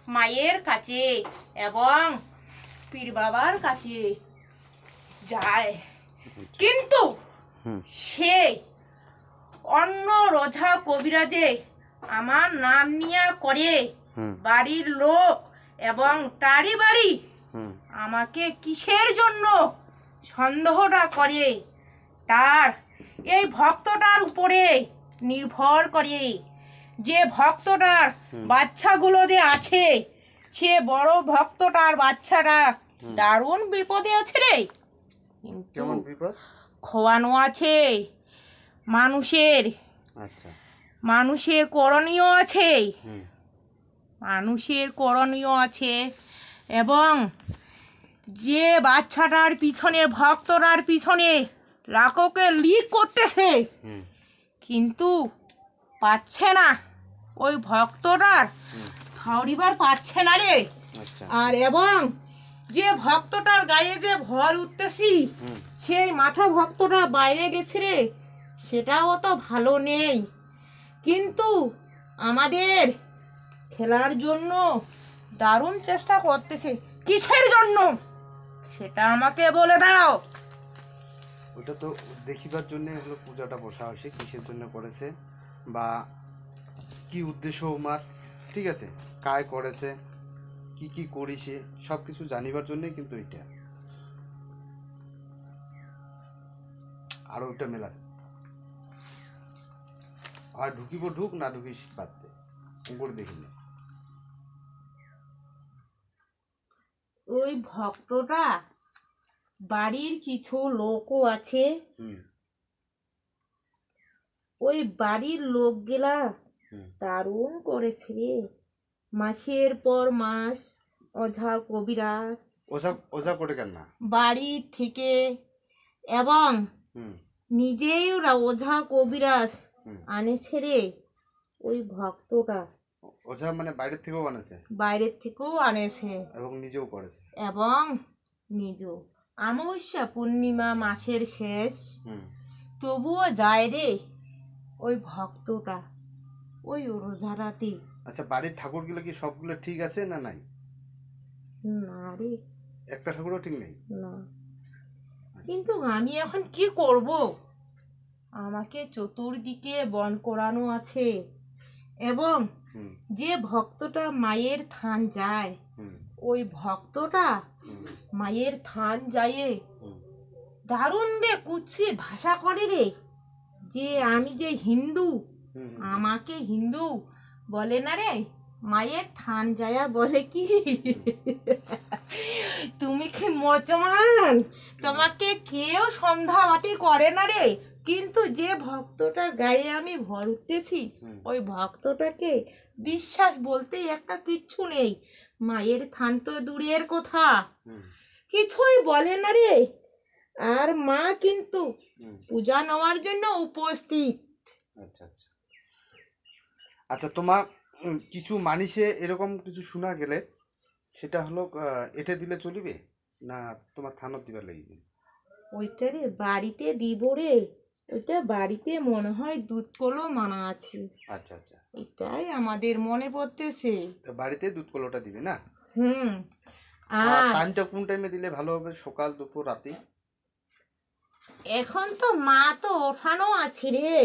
মায়ের কাছে এবং পীর বাবার কাছে যায়, কিন্তু সে অন্য রোজা কবিরাজে আমার নাম নিয়ে করে বাড়ির লোক এবং তারই বাড়ি আমাকে কিসের জন্য সন্দেহটা করে, তার এই ভক্তটার উপরে নির্ভর করে। যে ভক্তটার বাচ্চাগুলো যে আছে, সে বড় ভক্তটার বাচ্চাটা দারুণ বিপদে আছে রে। কিন্তু খোয়ানো আছে মানুষের, মানুষের করণীয় আছে, মানুষের করণীয় আছে। এবং যে বাচ্চাটার পিছনে ভক্তটার পিছনে লাখকে লিক করতেছে, কিন্তু পাচ্ছে না, ওই ভক্তটার ধরিবার পাচ্ছে না রে। আর এবং যে ভক্তটার গায়ে যে ভর উঠতেছি, সেই মাথা ভক্তটা বাইরে গেছে রে, সেটাও তো ভালো নেই। কিন্তু আমাদের খেলার জন্য দারুণ চেষ্টা করতেছে, কিসের জন্য সেটা আমাকে বলে দাও। ওটা তো দেখিবার জন্য হলো পূজাটা বসা হয়েছে, কিসের জন্য করেছে বা কি উদ্দেশ্য উমার, ঠিক আছে, কায় করেছে, কি কি করিছে, সব কিছু জানিবার জন্যই কিন্তু এটা। আর ওইটা মেলা আর ঢুকিব ঢুক, না ঢুকিস বাদ দে, করে দেখিনি। ওই ভক্তটা বাড়ির কিছু লোকও আছে, ওই বাড়ির লোকগুলা দারুণ করেছে রে। মাসের পর মাস ওঝা কবিরাজ ওঝা করে কেন না বাড়ি থেকে, এবং নিজেই ওরা ওঝা কবিরাজ আনেছে রে। ওই ভক্তটা ওঝা মানে বাইরের থেকেও আনেছে, বাইরের থেকেও আনেছে এবং নিজেও করেছে, এবং নিজেও। অমাবস্যা পূর্ণিমা মাসের শেষ, তবুও যায় রে ওই ভক্তটা ওই রোজারাতে। আচ্ছা, বাড়ির ঠাকুরগুলো কি সবগুলো ঠিক আছে না নাই? না রে, একটা ঠাকুরও ঠিক নেই না। কিন্তু আমি এখন কি করব, আমাকে চতুর্দিকে বন করানো আছে। এবং যে ভক্তটা মায়ের থান যায়, ওই ভক্তটা মায়ের থান যায় দারুণ রে কুৎসিত ভাষা করে রে, যে আমি যে হিন্দু, আমাকে হিন্দু বলে না রে, মায়ের থান যায়া বলে কি তুমি কি মুসলমান, তোমাকে কেউ সন্ধ্যাবাতি করে না রে। কিন্তু যে ভক্তটার গায়ে আমি ভর উঠতেছি, ওই ভক্তটাকে বিশ্বাস বলতে একটা কিচ্ছু নেই। মায়ের থান তো দূরের কথা, কিছুই বলে না রে। আর মা কিন্তু পূজা নেওয়ার জন্য উপস্থিত। আচ্ছা আচ্ছা আচ্ছা, তোমার কিছু মানিসে এরকম কিছু শোনা গেলে, সেটা হলো এটা দিলে চলিবে না তোমার থানত দিবার লাগবে? ওইটা রে বাড়িতে দিব রে, ওইটা বাড়িতে মনে হয় দুধ কলো মানা আছে। আচ্ছা আচ্ছা, এটাই আমাদের মনে পড়তেছে। বাড়িতে দুধ কলোটা দিবে না? আর টাইমটা কোন টাইমে দিলে ভালো হবে? সকাল, দুপুর, রাতে? এখন তো মা তো ওঠানো আছে রে,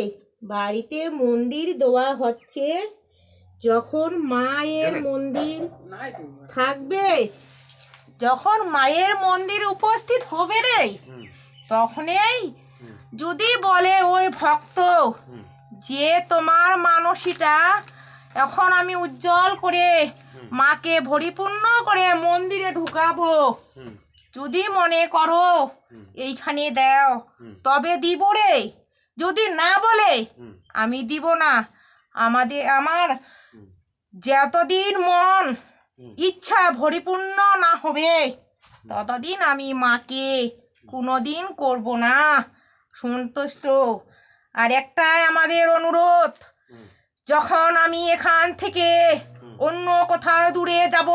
বাড়িতে মন্দির দেওয়া হচ্ছে। যখন মায়ের মন্দির থাকবে, যখন মায়ের মন্দির উপস্থিত হবে রে, তখনই যদি বলে ওই ভক্ত যে তোমার মানসিটা এখন আমি উজ্জ্বল করে মাকে পরিপূর্ণ করে মন্দিরে ঢুকাবো, যদি মনে করো এইখানে দাও তবে দিব রে। যদি না বলে আমি দিব না। আমার যতদিন মন ইচ্ছা পরিপূর্ণ না হবে, ততদিন আমি মাকে কোনোদিন করব না সন্তুষ্ট। আর একটাই আমাদের অনুরোধ, যখন আমি এখান থেকে অন্য কোথাও দূরে যাব,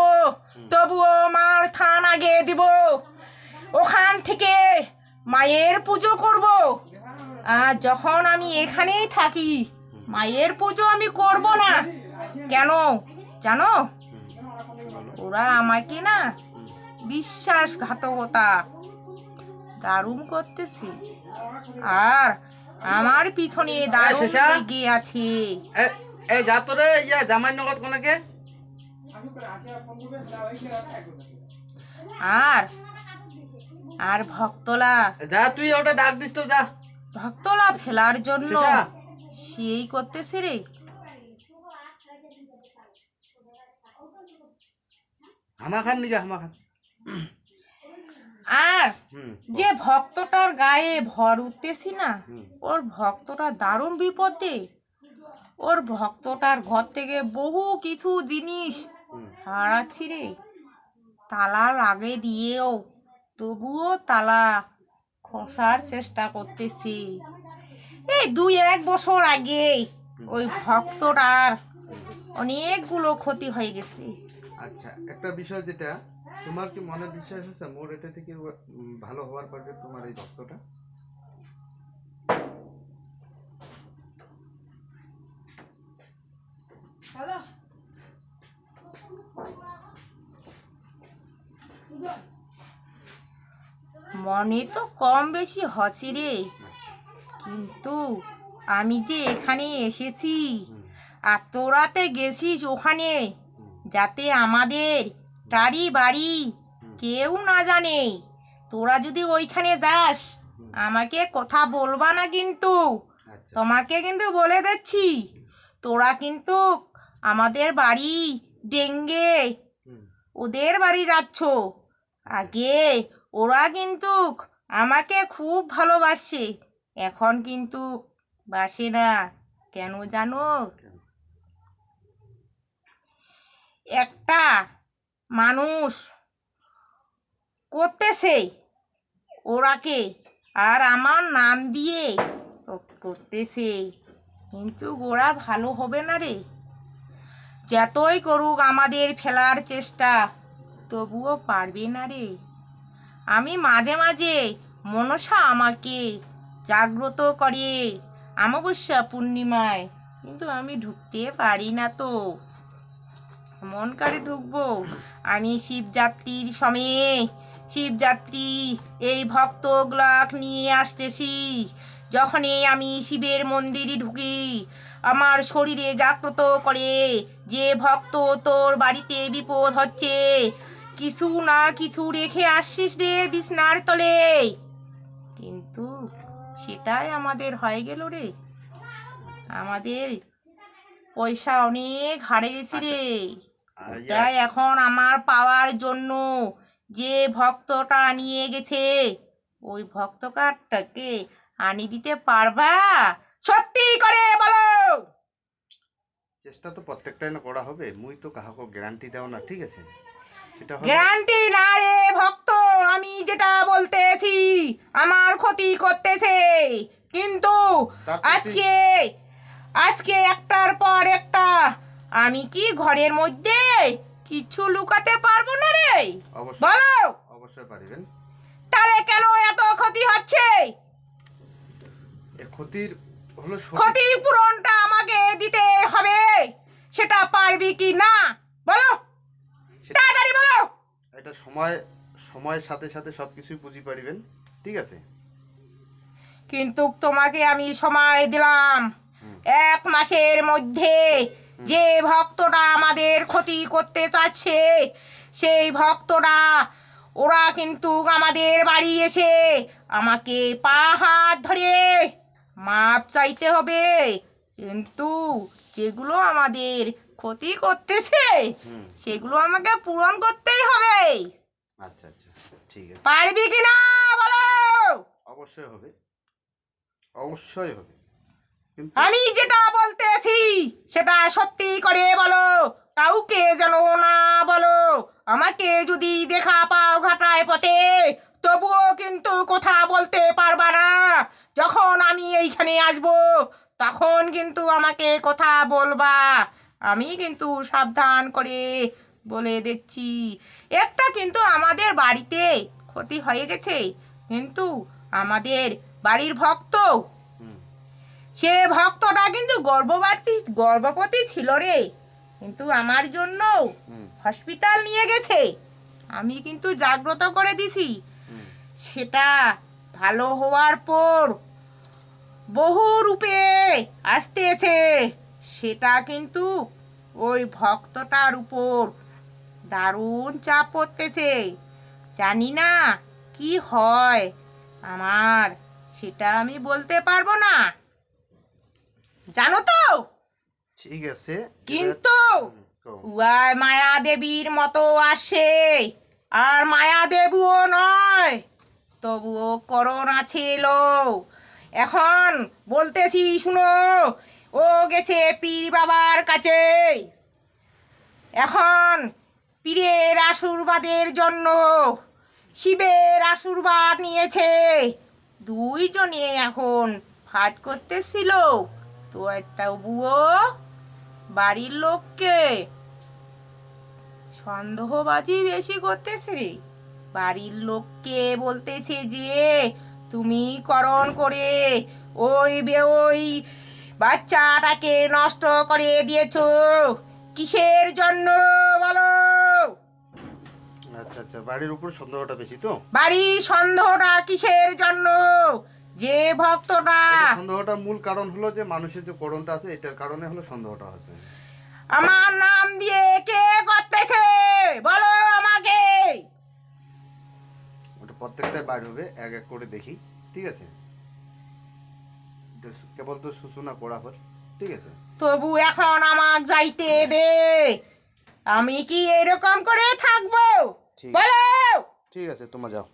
তবুও মার থান আগে দিব, ওখান থেকে মায়ের পুজো করব। আর যখন আমি এখানেই থাকি, মায়ের পুজো আমি করব না। কেন জানো? ওরা আমাকে না বিশ্বাসঘাতকতা দারুণ করতেছে, আর আমার পিছনে দারুণ শেষা? লেগে আছে। এই যা তোরে ইয়া জামাই নগদ কোনাকে আর আর ভক্তলা যা, তুই ওটা ডাক দিস তো, যা। ভক্তলা ফেলার জন্য শেষা? সেই করতেছে রে। হামা খান নিগা, হামা খান। আর হুম, যে ভক্তটার গায়ে ভর উঠতেছি না, হুম। ওর ভক্তটা দারুণ বিপদে। ওর ভক্তটার ঘর থেকে বহু কিছু জিনিস হুম। হারাচ্ছি রে। তালা লাগিয়ে দিয়েও তবুও তালা খসার চেষ্টা করতেছি। এই 2-1 বছর আগে ওই ভক্তটার অনেকগুলো ক্ষতি হয়ে গেছে। আচ্ছা, একটা বিষয়, যেটা তোমার কি মনে বিশ্বাস আছে মোর এটা থেকে ভালো হওয়ার পরে তোমার এই ভক্তটা? মনে তো কম বেশি হচ্ছে রে, কিন্তু আমি যে এখানে এসেছি আর তোরাতে গেছিস ওখানে, যাতে আমাদের টারি বাড়ি কেউ না জানে। তোরা যদি ওইখানে যাস আমাকে কথা বলবা না কিন্তু, আচ্ছা, তোমাকে কিন্তু বলে দিচ্ছি। তোরা কিন্তু আমাদের বাড়ি ডেঙ্গে হুম, ওদের বাড়ি যাচ্ছ। আগে ওরা কিন্তু আমাকে খুব ভালোবাসে, এখন কিন্তু বাসে না। কেন জানো? কেন? একটা মানুষ করতেছে ওরাকে, আর আমার নাম দিয়ে করতেছে, কিন্তু ওরা ভালো হবে না রে। যতই করুক আমাদের ফেলার চেষ্টা, তবুও পারবে না রে। আমি মাঝে মাঝে মনসা আমাকে জাগ্রত করে অমাবস্যা পূর্ণিমায়, কিন্তু আমি ঢুকতে পারি না তো। মন করে ঢুকবো? আমি শিবযাত্রীর সময়ে শিবযাত্রী এই ভক্তগুলাক নিয়ে আসতেছি। যখনই আমি শিবের মন্দিরে ঢুকি, আমার শরীরে জাগ্রত করে যে ভক্ত তোর বাড়িতে বিপদ হচ্ছে, কিছু না কিছু রেখে আসছিস রে বিছনার তলে। কিন্তু সেটাই আমাদের হয়ে গেল রে। আমাদের পয়সা অনেক হারিয়ে গেছি রে। ওটাই এখন আমার পাওয়ার জন্য যে ভক্তটা নিয়ে গেছে, ওই ভক্ত কার্ডটাকে আনি দিতে পারবা? সত্যি করে বলো। চেষ্টা তো প্রত্যেকটাই না করা হবে, মুই তো কাহাকে গ্যারান্টি দেও না, ঠিক আছে? সেটা হবে। গ্যারান্টি না রে ভক্ত, আমি যেটা বলতেছি আমার ক্ষতি করতেছে, কিন্তু তারপর আজকে আজকে একটার পর একটা আমি কি ঘরের মধ্যে কিছু লুকাতে পারবো না রে? অবশ্যই, বলো। অবশ্যই পারিবেন। তাহলে কেন এত ক্ষতি হচ্ছে? এ ক্ষতির হলো ক্ষতিপূরণটা আমাকে দিতে হবে, সেটা পারবি কি না বলো, তাড়াতাড়ি বলো। এটা সময়ের সাথে সাথে সবকিছুই বুঝি পারিবেন, ঠিক আছে? কিন্তু তোমাকে আমি সময় দিলাম 1 মাসের মধ্যে। যে ভক্তটা আমাদের ক্ষতি করতে চাচ্ছে, সেই ভক্তটা ওরা কিন্তু আমাদের বাড়ি এসে আমাকে পা হাত ধরে মাপ চাইতে হবে। কিন্তু যেগুলো আমাদের ক্ষতি করতেছে সেগুলো আমাকে পূরণ করতেই হবে। আচ্ছা আচ্ছা, ঠিক আছে। পারবি কি না বলো। অবশ্যই হবে, অবশ্যই হবে, কিন্তু আমি যেটা বলতেছি সেটা সত্যি করে বলো, কাউকে যেন না বলো। আমাকে যদি দেখা পাও ঘাটায় পথে, তবুও কিন্তু কথা বলতে পারবা না। যখন আমি এইখানে আসবো তখন কিন্তু আমাকে কথা বলবা। আমি কিন্তু সাবধান করে বলে দিচ্ছি। একটা কিন্তু আমাদের বাড়িতে ক্ষতি হয়ে গেছে, কিন্তু আমাদের বাড়ির ভক্ত, হুম, সে ভক্তটা কিন্তু গর্ভবতী ছিল রে, কিন্তু আমার জন্য হসপিটাল নিয়ে গেছে, আমি কিন্তু জাগ্রত করে দিছি। সেটা ভালো হওয়ার পর বহু রূপে আসতেছে, সেটা কিন্তু ওই ভক্তটার উপর দারুণ চাপ পড়তেছে। জানি না কি হয় আমার, সেটা আমি বলতে পারবো না, জানো তো। ঠিক আছে, কিন্তু কও। উয়াই মায়া দেবীর মতো আসে, আর মায়া দেবীও নয়, তবুও করোনা ছিল। এখন বলতেছি শুনো, ও গেছে পীর বাবার কাছে। এখন পীরের আশীর্বাদের জন্য শিবের আশীর্বাদ নিয়েছে, দুইজনে এখন ফাট করতেছিল। তো তবুও বাড়ির লোককে সন্দেহবাজি বেশি করতেছে রে। বাড়ির লোককে বলতেছে যে তুমি করণ করে ওই বাচ্চাটাকে নষ্ট করে দিয়েছো, কিসের জন্য বলো? আচ্ছা আচ্ছা, বাড়ির উপর সন্দেহটা বেশি তো। বাড়ির সন্দেহটা কিসের জন্য? যে ভক্তটা, এটা সন্দেহটার মূল কারণ হলো যে মানুষের যে করণটা আছে, এটার কারণে হলো সন্দেহটা আছে। আমার নাম দিয়ে কে করতেছে বলো আমাকে। ওটা প্রত্যেকটাই বাইর হবে, এক এক করে দেখি, ঠিক আছে? কেবল তো সূচনা করা হল, ঠিক আছে? তবু এখন আমাক যাইতে দে, আমি কি এরকম করে থাকবো ঠিক বলো? ঠিক আছে, তোমরা যাও।